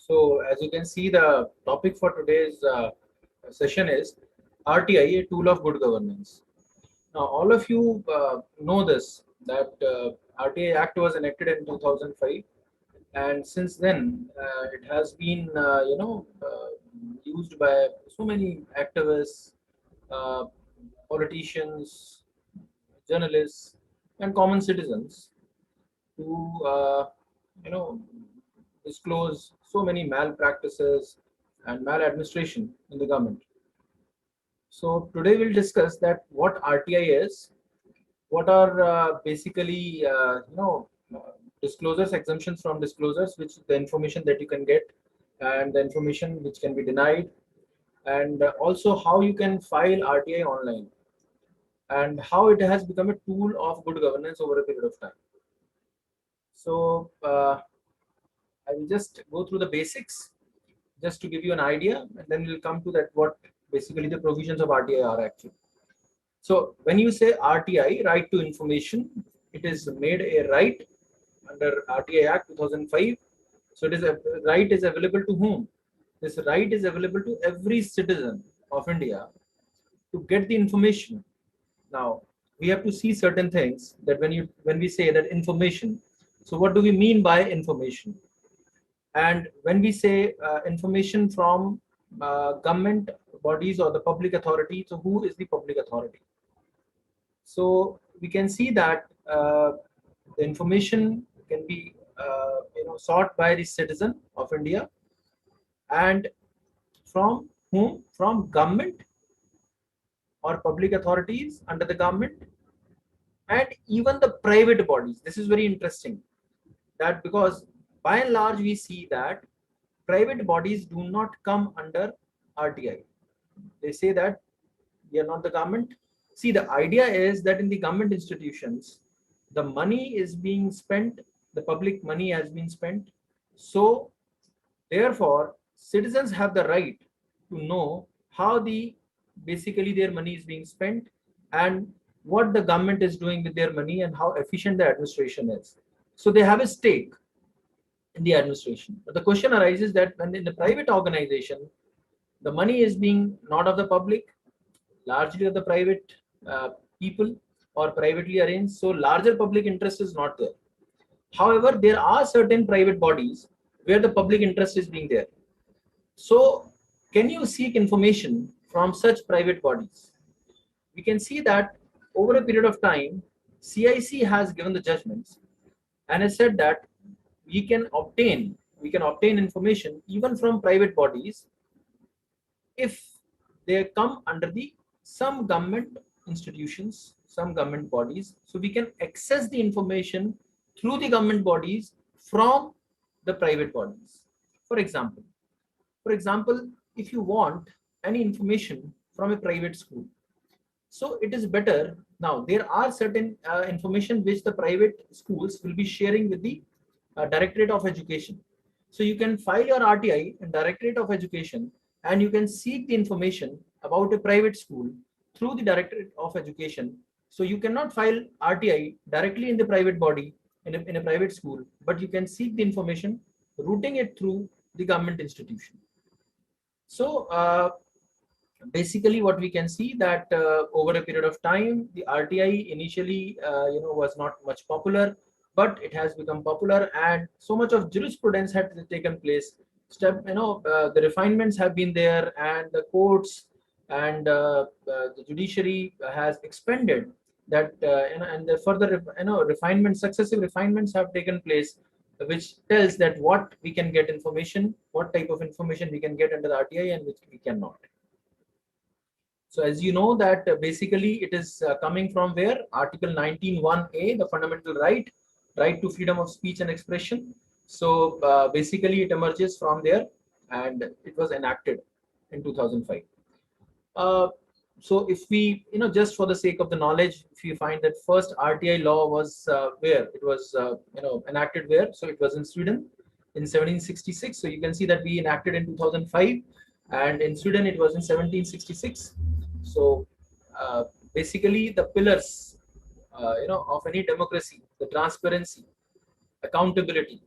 So as you can see, the topic for today's session is RTI, a tool of good governance. Now, all of you know this, that RTI Act was enacted in 2005, and since then it has been, used by so many activists, uh, politicians, journalists, and common citizens to you know disclose so many malpractices and maladministration in the government. So today we'll discuss that what RTI is, what are basically disclosures, exemptions from disclosures, which the information that you can get and the information which can be denied, and also how you can file RTI online and how it has become a tool of good governance over a period of time. So I will just go through the basics just to give you an idea, and then we'll come to that what basically the provisions of RTI are actually. So when you say RTI, right to information, it is made a right under RTI Act 2005. So it is a right is available to whom? This right is available to every citizen of India to get the information. Now we have to see certain things that when we say that information, so what do we mean by information? And when we say information from government bodies or the public authority, so who is the public authority? So we can see that the information can be sought by the citizen of India, and from whom? From government or public authorities under the government, and even the private bodies. This is very interesting, that because by and large we see that private bodies do not come under RTI. They say that we are not the government. See, the idea is that in the government institutions, the money is being spent, the public money has been spent. So, therefore, citizens have the right to know how basically their money is being spent, and what the government is doing with their money and how efficient the administration is. So, they have a stake in the administration. But the question arises that when in the private organization, the money is being not of the public, largely of the private uh, people or privately arranged. So larger public interest is not there. However, there are certain private bodies where the public interest is being there. So can you seek information from such private bodies? We can see that over a period of time, CIC has given the judgments and has said that we can obtain information even from private bodies if they come under the some government institutions, some government bodies. So we can access the information through the government bodies from the private bodies. For example, for example, if you want any information from a private school, so it is better. Now there are certain information which the private schools will be sharing with the Directorate of Education. So you can file your RTI in Directorate of Education, and you can seek the information about a private school through the Directorate of Education. So you cannot file RTI directly in the private body in a private school, but you can seek the information routing it through the government institution. So basically what we can see that over a period of time, the RTI initially was not much popular, but it has become popular, and so much of jurisprudence had taken place. The refinements have been there, and the courts and the judiciary has expanded that, and the further refinements, successive refinements have taken place, which tells that what we can get information, what type of information we can get under the RTI and which we cannot. So as you know that basically it is coming from where? Article 19(1)(a), the fundamental right, right to freedom of speech and expression. So basically it emerges from there, and it was enacted in 2005. Uh, so if we, just for the sake of the knowledge, if you find that first RTI law was where? It was, enacted where? So it was in Sweden in 1766. So you can see that we enacted in 2005, and in Sweden it was in 1766. So uh, basically the pillars, of any democracy, the transparency, accountability,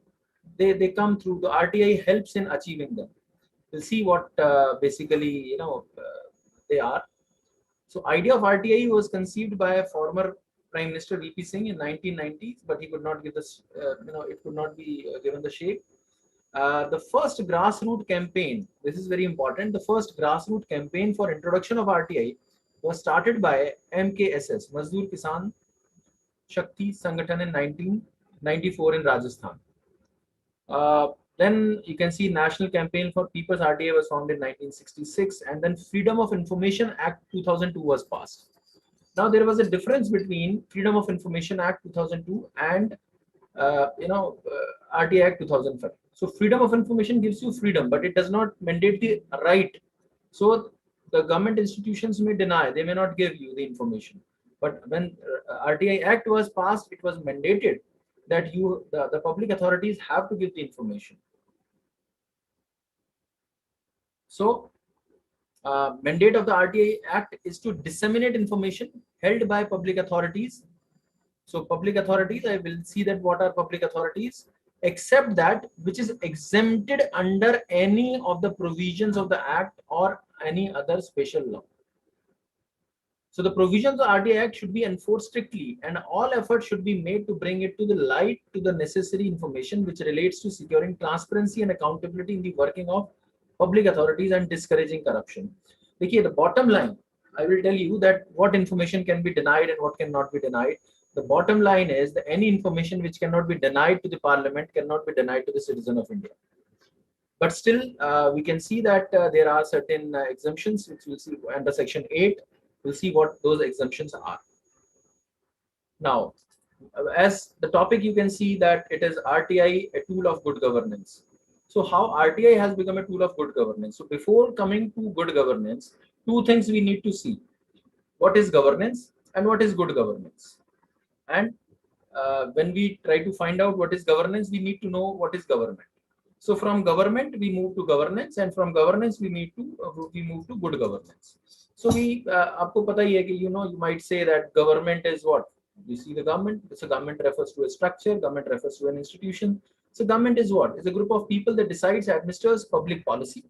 they come through. The RTI helps in achieving them. We'll see what basically they are. So idea of RTI was conceived by a former Prime Minister VP Singh in 1990s, but he could not give this, it could not be given the shape. The first grassroots campaign, this is very important, the first grassroots campaign for introduction of RTI was started by MKSS, Mazdoor Kisan Shakti Sangathan in 1994 in Rajasthan. Then you can see National Campaign for People's RTI was formed in 1966, and then Freedom of Information Act 2002 was passed. Now there was a difference between Freedom of Information Act 2002 and RTI Act 2005. So freedom of information gives you freedom, but it does not mandate the right. So the government institutions may deny, they may not give you the information. But when RTI Act was passed, it was mandated that the public authorities have to give the information. So mandate of the RTI Act is to disseminate information held by public authorities. So public authorities, I will see that what are public authorities, except that which is exempted under any of the provisions of the Act or any other special law. So the provisions of RTI Act should be enforced strictly, and all efforts should be made to bring it to the light to the necessary information which relates to securing transparency and accountability in the working of public authorities and discouraging corruption. Okay, the bottom line, I will tell you that what information can be denied and what cannot be denied. The bottom line is that any information which cannot be denied to the parliament cannot be denied to the citizen of India. But still, we can see that there are certain exemptions, which we'll see under Section 8. We'll see what those exemptions are. Now, as the topic, you can see that it is RTI, a tool of good governance. So how RTI has become a tool of good governance? So before coming to good governance, two things we need to see. What is governance and what is good governance? And when we try to find out what is governance, we need to know what is government. So from government we move to governance, and from governance we move to good governance. So आपको पता ही है कि you might say that government is what you see the government. So government refers to a structure, government refers to an institution. So government is what? It's a group of people that decides, administers public policy,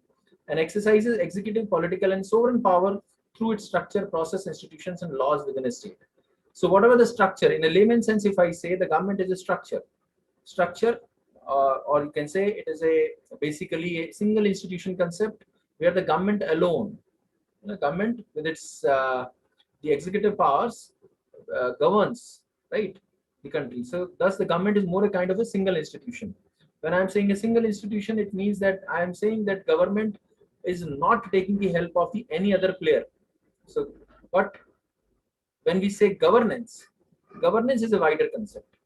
and exercises executive, political, and sovereign power through its structure, process, institutions, and laws within a state. So whatever the structure, in a layman sense, if I say the government is a structure, or you can say it is basically a single institution concept where the government alone, the government with its the executive powers governs, right, the country. So thus the government is more a kind of a single institution. When I am saying a single institution, it means that I am saying that government is not taking the help of any other player. So, but when we say governance, governance is a wider concept.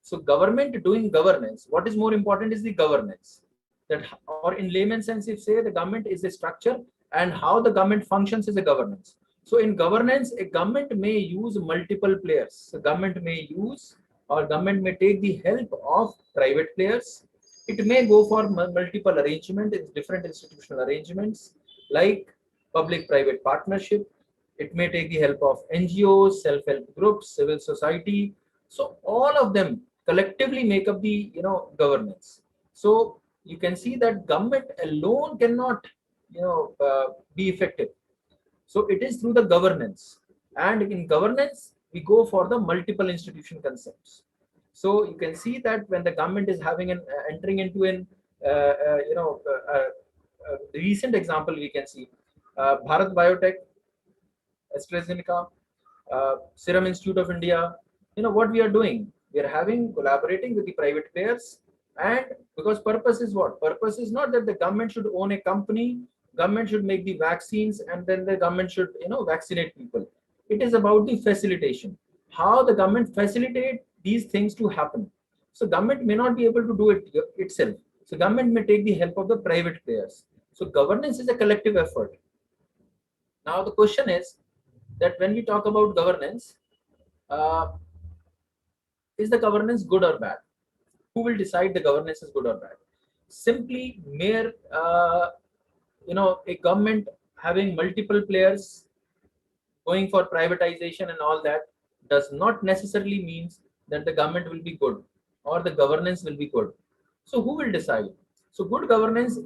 So government doing governance, what is more important is the governance. That, or in layman sense, if say the government is a structure and how the government functions is a governance. So in governance, a government may use multiple players. So government may use, or government may take the help of private players. It may go for multiple arrangement, different institutional arrangements like public-private partnership. It may take the help of NGOs, self-help groups, civil society. So all of them collectively make up the governance. So you can see that government alone cannot be effective. So it is through the governance, and in governance we go for the multiple institution concepts. So you can see that when the government is having an entering into an recent example, we can see Bharat Biotech, AstraZeneca, Serum Institute of India. What we are doing, we are collaborating with the private players, and because purpose is what? Purpose is not that the government should own a company, government should make the vaccines, and then the government should vaccinate people. It is about the facilitation, how the government facilitate these things to happen. So government may not be able to do it itself. So government may take the help of the private players. So governance is a collective effort. Now the question is that when we talk about governance, is the governance good or bad? Who will decide the governance is good or bad? Simply mere a government having multiple players going for privatization and all that does not necessarily means that the government will be good or the governance will be good. So who will decide? So good governance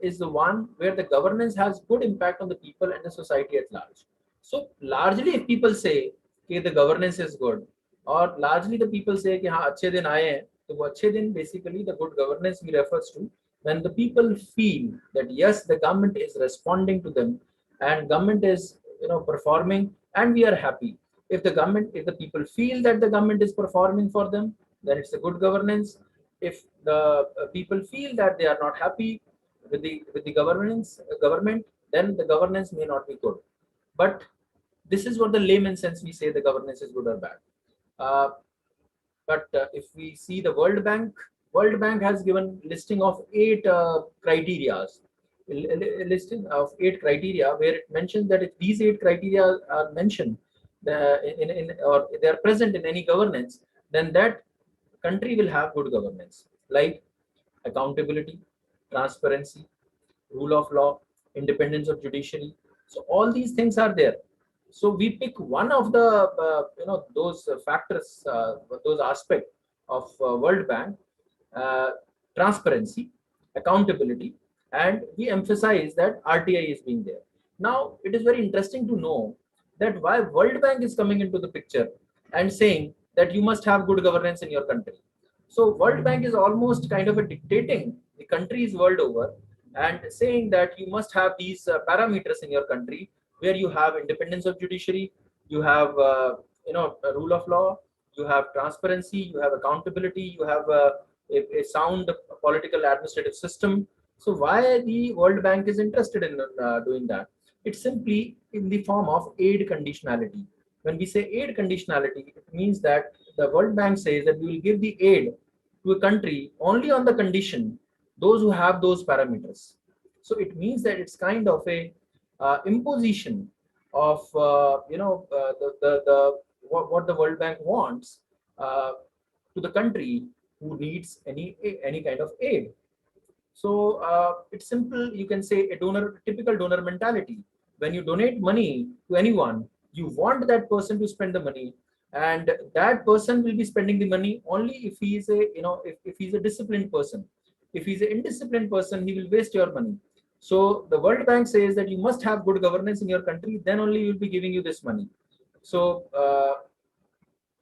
is the one where the governance has good impact on the people and the society at large. So largely if people say कि the governance is good, or largely the people say कि हाँ अच्छे दिन आए हैं, तो वो अच्छे दिन basically the good governance we refers to when the people feel that yes, the government is responding to them and government is performing and we are happy. If the people feel that the government is performing for them, then it's a good governance. If the people feel that they are not happy with the government, then the governance may not be good. But this is what the layman sense we say the governance is good or bad. Uh, but if we see the World Bank has given listing of 8 criterias, a listing of 8 criteria where it mentions that if these 8 criteria are mentioned or they are present in any governance, then that country will have good governance, like accountability, transparency, rule of law, independence of judiciary. So all these things are there. So we pick one of the those factors, those aspects of World Bank, uh, transparency, accountability, and we emphasize that RTI is being there. Now it is very interesting to know that why World Bank is coming into the picture and saying that you must have good governance in your country. So World Bank is almost kind of a dictating the countries world over and saying that you must have these parameters in your country where you have independence of judiciary, you have a rule of law, you have transparency, you have accountability, you have a sound political administrative system. So why the World Bank is interested in doing that? It's simply in the form of aid conditionality. When we say aid conditionality, it means that the World Bank says that we will give the aid to a country only on the condition those who have those parameters. So it means that it's kind of a imposition of the what the World Bank wants to the country who needs any kind of aid. So it's simple. You can say a typical donor mentality. When you donate money to anyone, you want that person to spend the money, and that person will be spending the money only if he is if he's a disciplined person. If he's an indisciplined person, he will waste your money. So the World Bank says that you must have good governance in your country, then only we will be giving you this money. So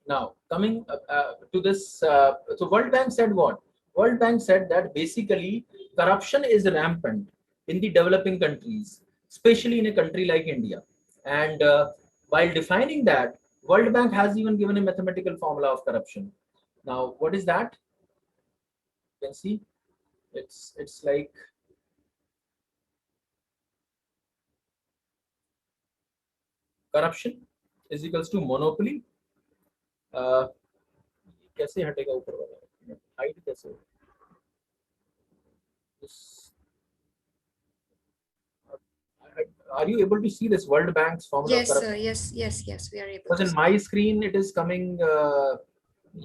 now coming to this, so World Bank said what? World Bank said that basically corruption is rampant in the developing countries, especially in a country like India. And while defining that, World Bank has even given a mathematical formula of corruption. Now, what is that? You can see it's like corruption is equals to monopoly. कैसे हटेगा ऊपर वाला height कैसे are you able to see this World Bank's formula? Yes, sir. Yes, we are able because to in see. my screen it is coming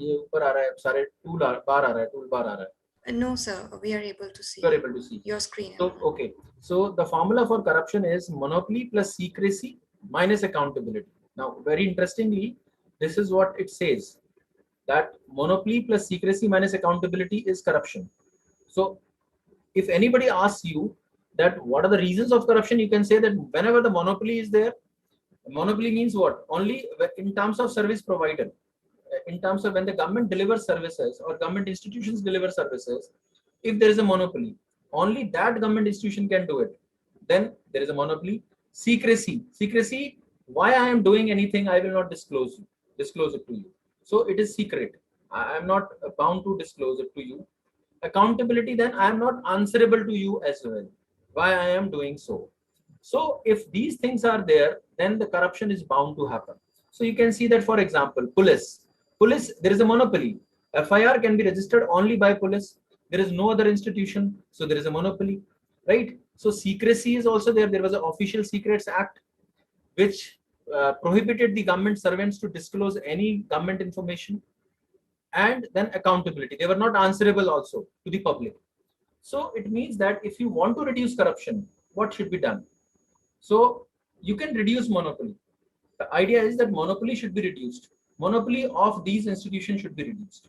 ये ऊपर आ रहा है सारे टूल बार आ रहा है टूल बार आ रहा है No, sir, we are able to see you are able to see your screen. so okay so the formula for corruption is monopoly plus secrecy minus accountability. Now very interestingly, this is what it says, that monopoly plus secrecy minus accountability is corruption. So if anybody asks you that what are the reasons of corruption, you can say that whenever the monopoly is there, monopoly means what? Only in terms of service provider, in terms of when the government delivers services or government institutions deliver services, if there is a monopoly, only that government institution can do it. Then there is a monopoly. Secrecy. Why I am doing anything, I will not disclose it to you. So it is secret. I am not bound to disclose it to you. Accountability, then I am not answerable to you as well. Why I am doing so. So if these things are there, then the corruption is bound to happen. So you can see that, for example, police, there is a monopoly. FIR can be registered only by police. There is no other institution, so there is a monopoly, right? So secrecy is also there. There was an Official Secrets Act, which prohibited the government servants to disclose any government information. And then accountability. They were not answerable also to the public. So it means that if you want to reduce corruption, what should be done? So you can reduce monopoly. The idea is that monopoly should be reduced. Monopoly of these institutions should be reduced.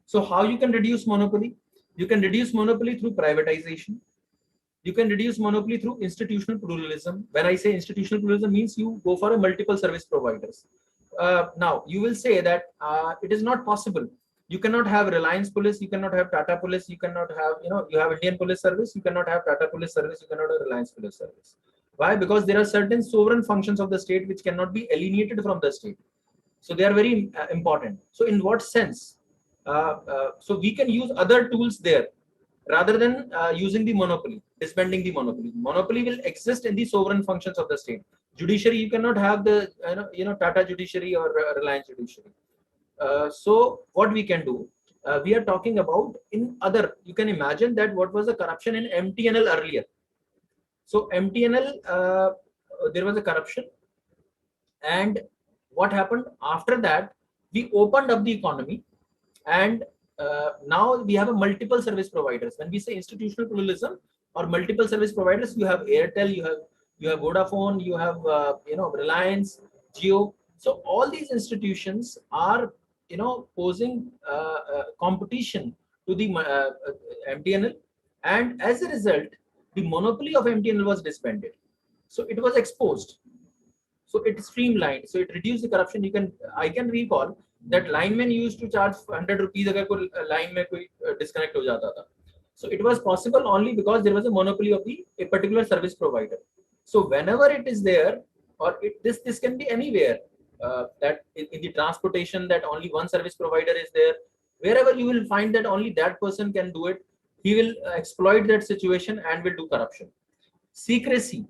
So how you can reduce monopoly? You can reduce monopoly through privatization. You can reduce monopoly through institutional pluralism. When I say institutional pluralism, means you go for a multiple service providers. Now you will say that it is not possible. You cannot have Reliance Police, you cannot have Tata Police, you cannot have, you have Indian Police Service, you cannot have Tata Police Service, you cannot have Reliance Police Service. Why? Because there are certain sovereign functions of the state which cannot be alienated from the state. So they are very important. So in what sense? So we can use other tools there rather than using the monopoly, disbanding the monopoly. Monopoly will exist in the sovereign functions of the state. Judiciary, you cannot have the Tata Judiciary or Reliance Judiciary. So what we can do, we are talking about in other. You can imagine that what was the corruption in MTNL earlier. So MTNL, there was a corruption, and what happened after that? We opened up the economy, and now we have a multiple service providers. When we say institutional pluralism or multiple service providers, you have Airtel, you have Vodafone, you have Reliance, Jio. So all these institutions are posing competition to the MTNL, and as a result, the monopoly of MTNL was disbanded. So it was exposed. So it streamlined. So it reduced the corruption. I can recall that linemen used to charge 100 rupees अगर कोई line में कोई disconnect हो जाता था. So it was possible only because there was a monopoly of a particular service provider. So whenever it is there, or this can be anywhere, that in the transportation, that only one service provider is there, wherever you will find that only that person can do it, he will exploit that situation and will do corruption. Secrecy,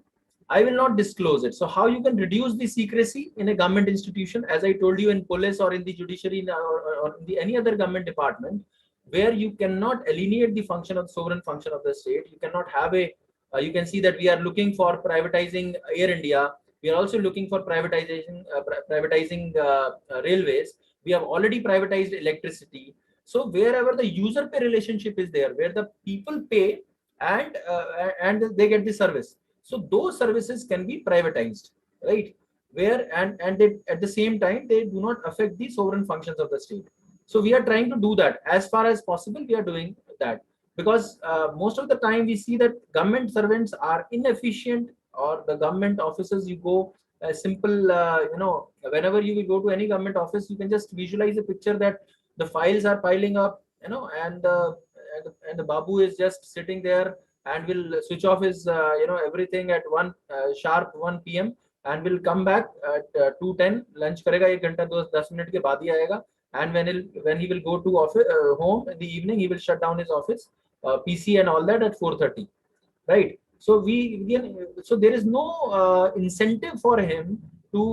I will not disclose it. So how you can reduce the secrecy in a government institution, as I told you, in police or in the judiciary or in any other government department, where you cannot alienate the function of sovereign function of the state. You cannot have you can see that we are looking for privatizing Air India. We are also looking for privatizing railways. We have already privatized electricity. So wherever the user pay relationship is there, where the people pay and they get the service. So those services can be privatized, right? Where and they, at the same time, they do not affect the sovereign functions of the state. So we are trying to do that as far as possible. We are doing that because most of the time we see that government servants are inefficient, or the government offices, you go a simple, whenever you will go to any government office, you can just visualize a picture that the files are piling up, and the Babu is just sitting there and will switch off his everything at sharp 1 p.m. and will come back at 2:10, lunch karega 1 घंटा 10 minute के बाद ही आएगा, and when he will go to office home in the evening, he will shut down his office PC and all that at 4:30, right? So so there is no incentive for him to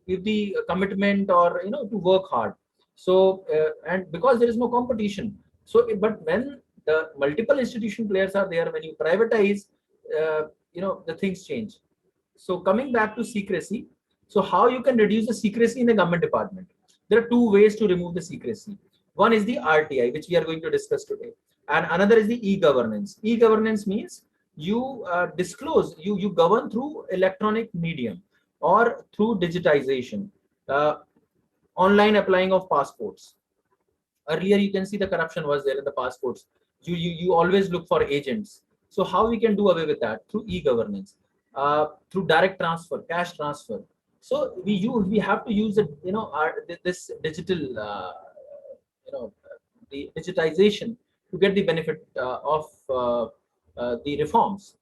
give the commitment, or to work hard. So and because there is no competition, so but when the multiple institution players are there, when you privatize, the things change. So coming back to secrecy, so how you can reduce the secrecy in a government department? There are two ways to remove the secrecy. One is the RTI, which we are going to discuss today, and another is the e-governance. E-governance means you disclose, you govern through electronic medium or through digitization, online applying of passports. Earlier, you can see the corruption was there in the passports. You always look for agents. So how we can do away with that? Through e-governance, through direct transfer, cash transfer. So we have to use this digital the digitization to get the benefit of the reforms.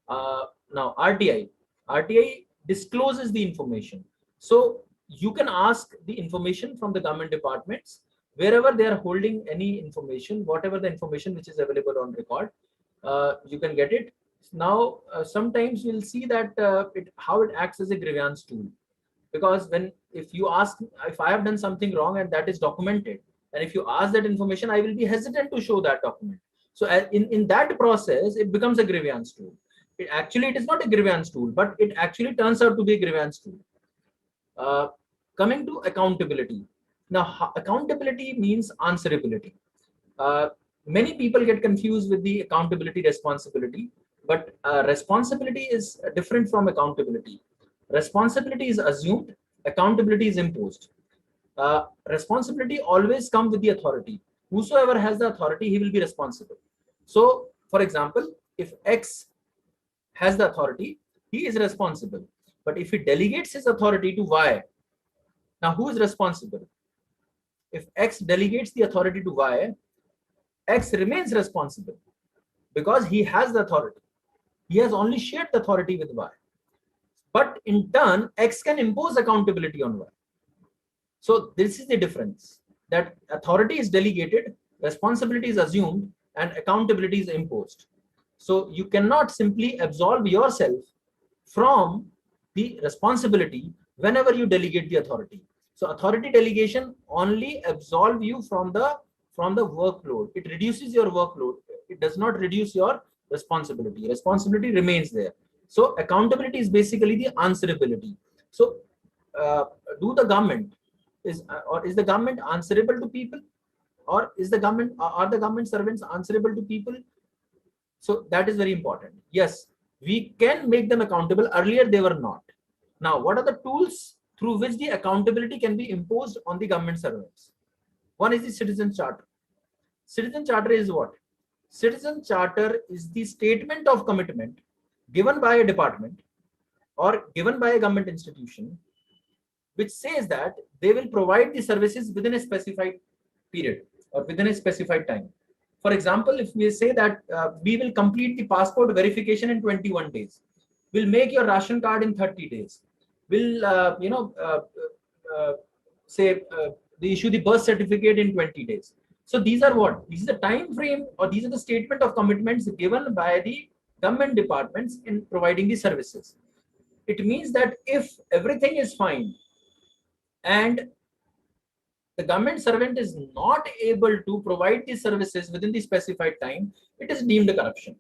Now RTI discloses the information. So you can ask the information from the government departments wherever they are holding any information, whatever the information which is available on record, you can get it. Now, sometimes we'll see that how it acts as a grievance tool, because if I have done something wrong and that is documented, and if you ask that information, I will be hesitant to show that document. So in that process, it becomes a grievance tool. It is not a grievance tool, but it actually turns out to be a grievance tool. Coming to accountability. Now, accountability means answerability. Many people get confused with the accountability responsibility, but responsibility is different from accountability. Responsibility is assumed, accountability is imposed. Responsibility always comes with the authority. Whosoever has the authority, he will be responsible. So, for example, if X has the authority, he is responsible. But if he delegates his authority to Y, now who is responsible? If X delegates the authority to Y, X remains responsible because he has the authority. He has only shared the authority with Y. But in turn, X can impose accountability on Y. So this is the difference, that authority is delegated, responsibility is assumed, and accountability is imposed. So you cannot simply absolve yourself from the responsibility whenever you delegate the authority. So authority delegation only absolve you from the workload. It reduces your workload. It does not reduce your responsibility. Responsibility remains there. So accountability is basically the answerability. So uh, do the government is the government answerable to people, or is the government are the government servants answerable to people? So that is very important. Yes, we can make them accountable. Earlier they were not. Now, what are the tools through which the accountability can be imposed on the government servants? One is the citizen charter. Citizen charter is what? Citizen charter is the statement of commitment given by a department or given by a government institution, which says that they will provide the services within a specified period or within a specified time. For example, if we say that we will complete the passport verification in 21 days, we'll make your ration card in 30 days, we'll say they issue the birth certificate in 20 days. So these are what? These are the time frame, or these are the statement of commitments given by the government departments in providing the services. It means that if everything is fine and the government servant is not able to provide these services within the specified time, it is deemed corruption.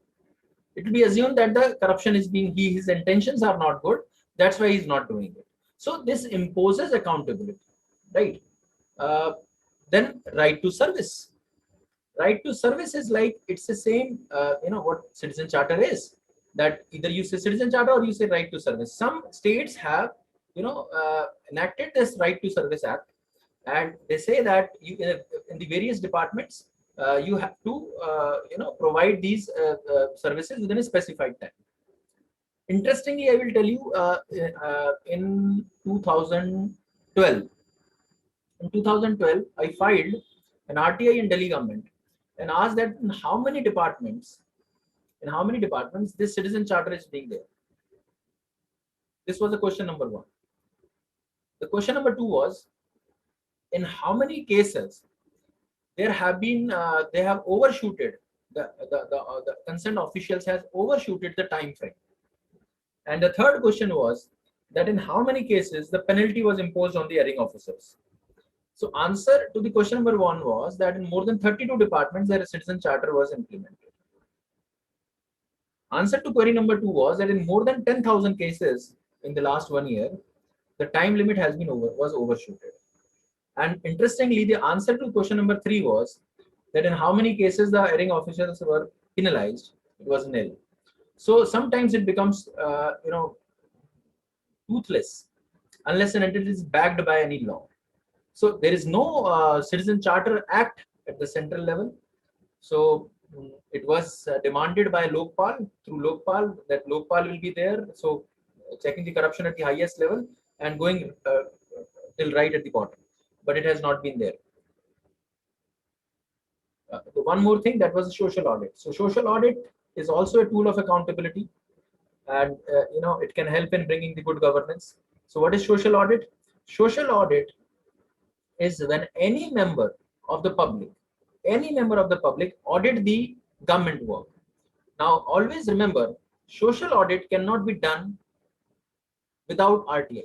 It will be assumed that the corruption is being, his intentions are not good, that's why he's not doing it. So this imposes accountability, right? uh, then right to service. Right to service is like, it's the same, what citizen charter is, that either you say citizen charter or you say right to service. Some states have enacted this right to service act, and they say that you in the various departments you have to provide these services within a specified time. Interestingly, I will tell you, in 2012, in 2012 I filed an RTI in Delhi government and asked that in how many departments this citizen charter is being there. This was the question number one. The question number two was, in how many cases there have been they have overshooted the concerned officials has overshooted the time frame. And the third question was that in how many cases the penalty was imposed on the erring officers. So answer to the question number one was that in more than 32 departments their citizen charter was implemented. Answer to query number two was that in more than 10,000 cases in the last 1 year, the time limit has been was overshooted. And interestingly, the answer to question number three was that in how many cases the erring officials were penalized, it was nil. So sometimes it becomes, toothless unless and until it is backed by any law. So there is no Citizen Charter Act at the central level. So it was demanded by Lokpal, through Lokpal, that Lokpal will be there. So checking the corruption at the highest level and going till right at the bottom, but it has not been there. One more thing, that was a social audit. So social audit is also a tool of accountability, and it can help in bringing the good governance. So what is social audit? Social audit is when any member of the public, audit the government work. Now, always remember, social audit cannot be done without RTI.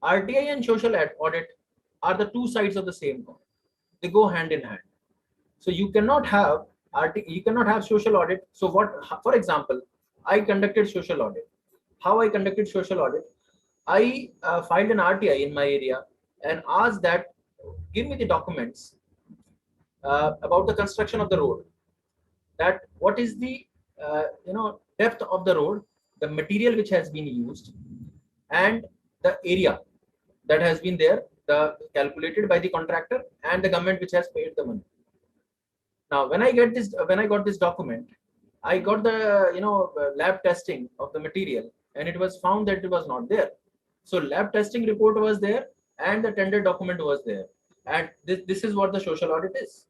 RTI and social audit are the two sides of the same coin. They go hand in hand. So you cannot have you cannot have social audit. So what, for example, I conducted social audit. How I conducted social audit? I filed an RTI in my area and asked that give me the documents about the construction of the road. That what is the depth of the road, the material which has been used, and the area that has been there, the calculated by the contractor and the government which has paid the money. Now, when I got this document, I got the lab testing of the material, and it was found that it was not there. So lab testing report was there, and the tender document was there. And this is what the social audit is.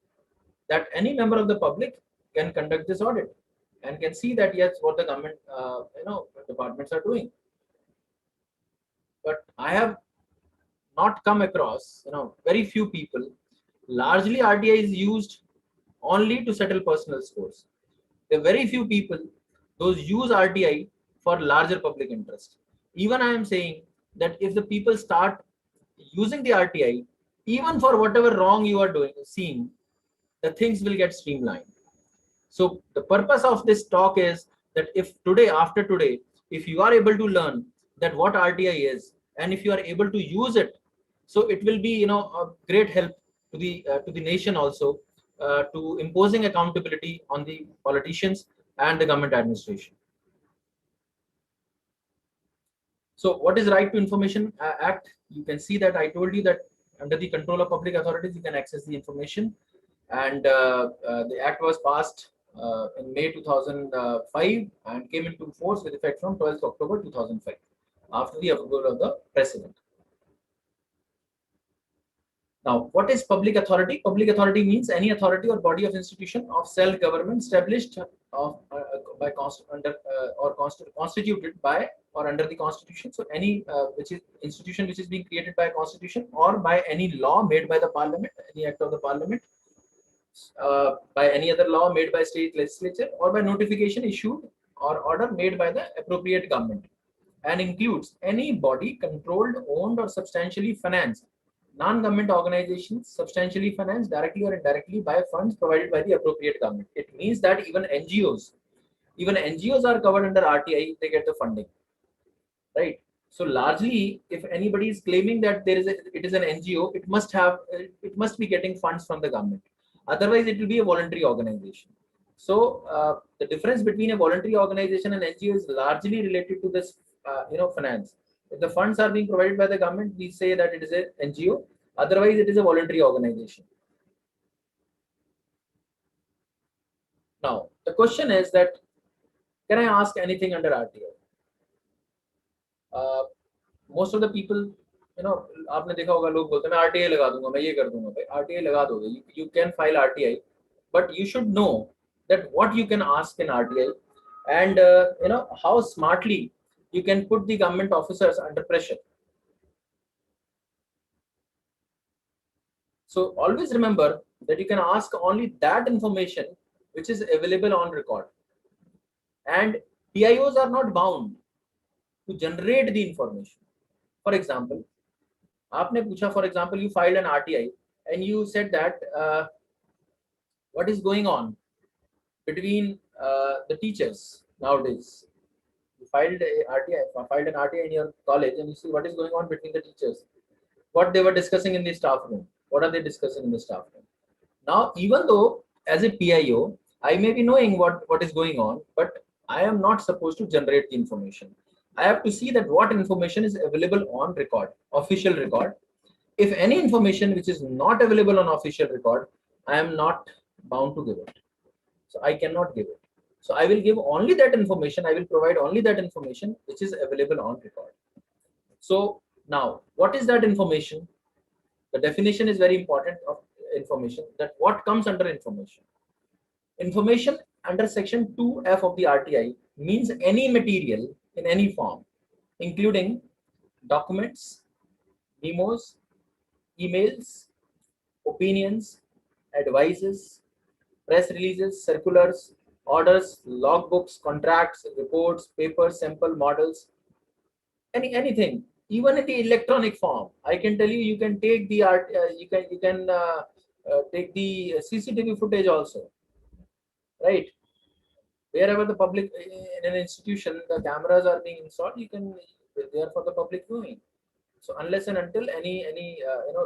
That any member of the public can conduct this audit and can see that yes, what the government departments are doing. But I have not come across, very few people. Largely, RTI is used only to settle personal scores. There are very few people those use RTI for larger public interest. Even I am saying that if the people start using the RTI, even for whatever wrong you are seeing, the things will get streamlined. So the purpose of this talk is that if today, after today, if you are able to learn that what RTI is, and if you are able to use it, so it will be a great help to the nation also, to imposing accountability on the politicians and the government administration. So what is Right to Information Act? You can see that I told you that under the control of public authorities, you can access the information. And the act was passed in May 2005 and came into force with effect from 12th October 2005 after the approval of the president. Now, what is public authority? Public authority means any authority or body of institution of self-government established by constituted by or under the constitution. So any which is institution which is being created by a constitution or by any law made by the parliament, any act of the parliament, by any other law made by state legislature, or by notification issued or order made by the appropriate government, and includes any body controlled, owned, or substantially financed non-government organizations substantially financed directly or indirectly by funds provided by the appropriate government. It means that even NGOs are covered under RTI. They get the funding, right? So largely, if anybody is claiming that it is an NGO, it must be getting funds from the government. Otherwise, it will be a voluntary organization. So the difference between a voluntary organization and NGO is largely related to this, finance. If the funds are being provided by the government, we say that it is a NGO. Otherwise, it is a voluntary organization. Now, the question is that, can I ask anything under RTI? Most of the people, आपने देखा होगा लोग बोलते हैं मैं RTI लगा दूंगा, मैं ये कर दूंगा. भाई RTI लगा दोगे, you can file RTI, but you should know that what you can ask in RTI, and how smartly you can put the government officers under pressure. So always remember that you can ask only that information which is available on record, and PIOs are not bound to generate the information. For example, आपने पूछा, for example, you filed an RTI and you said that what is going on between the teachers nowadays. You filed an RTI in your college, and you see what is going on between the teachers, what they were discussing in the staff room, what are they discussing in the staff room. Now, even though as a PIO, I may be knowing what is going on, but I am not supposed to generate the information. I have to see that what information is available on record, official record. If any information which is not available on official record, I am not bound to give it. So I cannot give it. So I will give only that information. I will provide only that information which is available on record. So now, what is that information? The definition is very important of information, that what comes under information. Information under section 2F of the RTI means any material in any form, including documents, memos, emails, opinions, advices, press releases, circulars, orders, logbooks, contracts, reports, papers, sample models, anything, even in the electronic form. I can tell you, you can take the take the CCTV footage also, right? Wherever the public in an institution, the cameras are being installed, they are for the public viewing. So unless and until any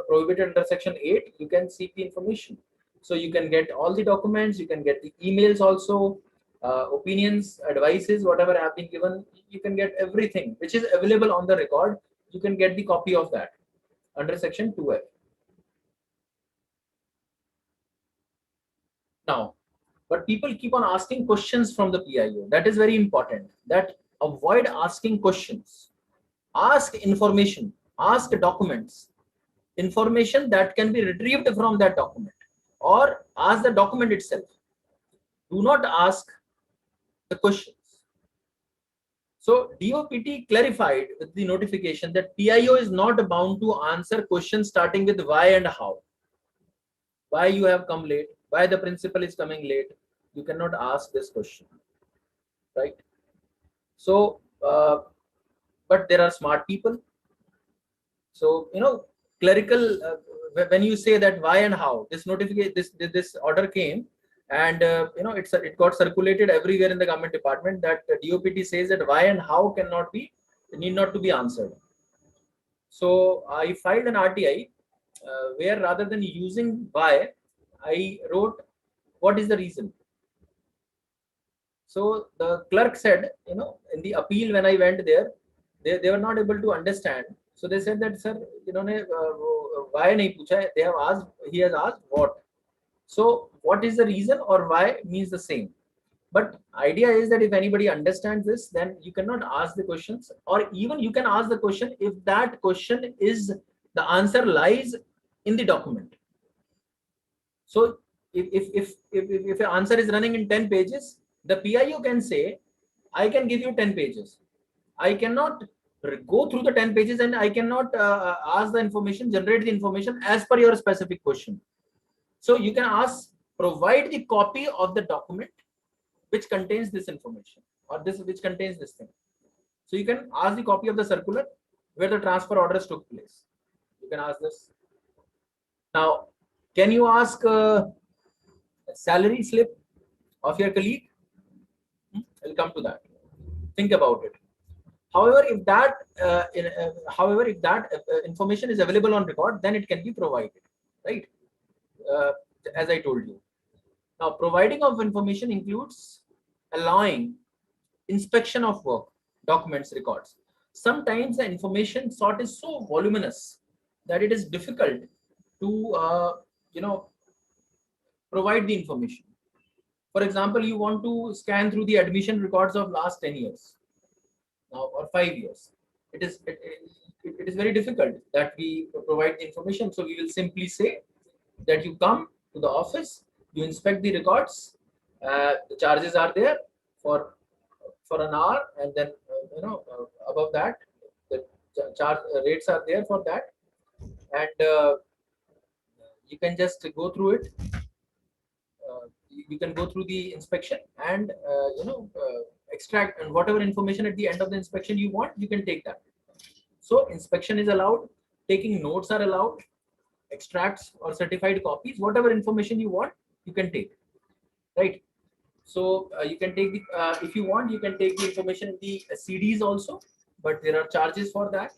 prohibited under section 8, you can seek the information. So you can get all the documents, you can get the emails also, opinions, advices, whatever have been given. You can get everything which is available on the record. You can get the copy of that under section 2F. Now, but people keep on asking questions from the PIO. That is very important. That avoid asking questions. Ask information. Ask documents. Information that can be retrieved from that document, or ask the document itself. Do not ask the questions. So DOPT clarified with the notification that PIO is not bound to answer questions starting with why and how. Why you have come late? Why the principal is coming late? You cannot ask this question, right? So, but there are smart people. So clerical. When you say that why and how, this notification, this order came, and it got circulated everywhere in the government department that DOPT says that why and how need not to be answered. So I filed an RTI where rather than using why, I wrote what is the reason. So the clerk said, in the appeal when I went there, they were not able to understand. So they said that, sir, why nahi pucha? They have asked, he has asked what. So what is the reason or why means the same. But idea is that if anybody understands this, then you cannot ask the questions, or even you can ask the question if that question is the answer lies in the document. So if an answer is running in 10 pages, the PIO can say, I can give you 10 pages. I cannot go through the 10 pages and I cannot ask the information, generate the information as per your specific question. So you can ask, provide the copy of the document which contains this information, or this which contains this thing. So you can ask the copy of the circular where the transfer orders took place. You can ask this. Now, can you ask a salary slip of your colleague? I'll come to that. Think about it. However, if that information is available on record, then it can be provided, right? As I told you. Now, providing of information includes allowing inspection of work, documents, records. Sometimes the information sought is so voluminous that it is difficult to provide the information. For example, you want to scan through the admission records of last 10 years now, or 5 years. It is very difficult that we provide the information. So we will simply say that you come to the office, you inspect the records, the charges are there for an hour, and then above that the charge rates are there for that, and you can just go through it. You can go through the inspection and extract, and whatever information at the end of the inspection you want, you can take that. So inspection is allowed, taking notes are allowed, extracts or certified copies, whatever information you want, you can take, right? So you can take the if you want, you can take the information in the CDs also, but there are charges for that.